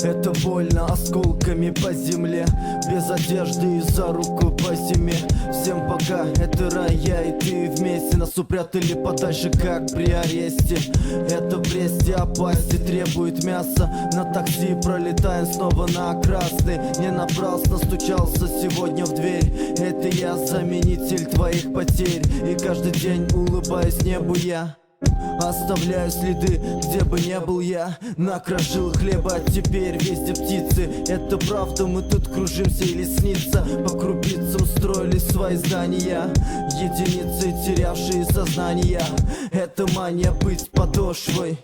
Это больно осколками по земле, без одежды и за руку по зиме. Всем пока, это Рая и ты вместе. Нас упрятали подальше, как при аресте. Это в Бресте опасти требует мяса. На такси пролетаем снова на красный. Не напрасно стучался сегодня в дверь. Это я, заменитель твоих потерь. И каждый день улыбаюсь небу я. Оставляю следы, где бы не был я. Накрошил хлеба, а теперь везде птицы. Это правда, мы тут кружимся или снится. По крупицам строили свои здания. Единицы, терявшие сознание. Это мания быть подошвой.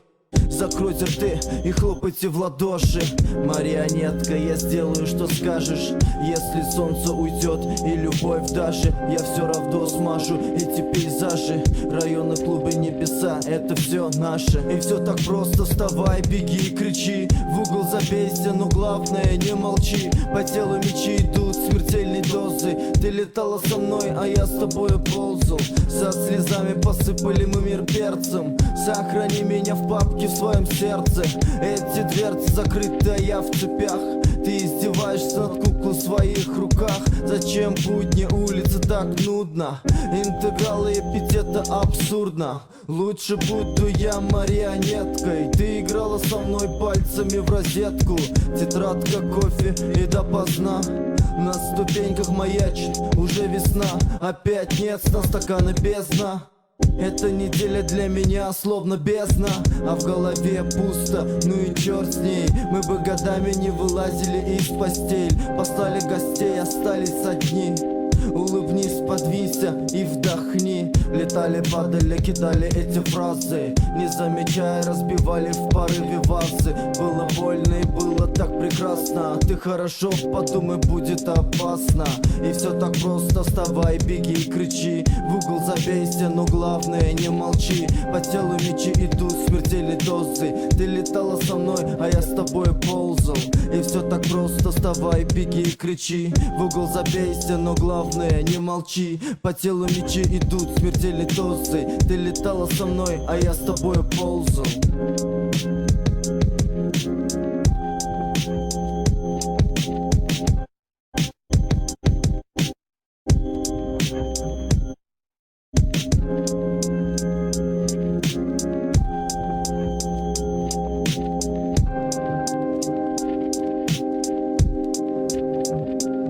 Закройте рты и хлопайте в ладоши. Марионетка, я сделаю, что скажешь. Если солнце уйдет и любовь даже, я все равно смажу эти пейзажи. Районы, клубы, небеса, это все наше. И все так просто, вставай, беги, кричи. В угол забейся, но главное не молчи. По телу мечи идут смертельные дозы. Ты летала со мной, а я с тобой ползал. За слезами посыпали мы мир перцем. Сохрани меня в папке в своем сердце. Эти дверцы закрыты, а я в цепях. Ты издеваешься над куклой в своих руках. Зачем будни улицы так нудно? Интегралы эпитета абсурдно. Лучше буду я марионеткой. Ты играла со мной пальцами в розетку. Тетрадка, кофе и допоздна. На ступеньках маячит уже весна. Опять нет сна, стакана бездна. Эта неделя для меня словно бездна, а в голове пусто, ну и черт с ней. Мы бы годами не вылазили из постель. Послали гостей, остались одни. Улыбнись, подвинься и вдохни. Летали, падали, кидали эти фразы. Не замечая, разбивали в порыве вазы. Было больно и было так прекрасно. Ты хорошо, подумай, будет опасно. И все так просто, вставай, беги и кричи. В угол забейся, но главное не молчи. По телу мечи идут смертельные дозы. Ты летала со мной, а я с тобой ползал. И все так просто, вставай, беги и кричи. В угол забейся, но главное не молчи. По телу мечи идут смертельные дозы. Ты летала со мной, а я с тобой ползал.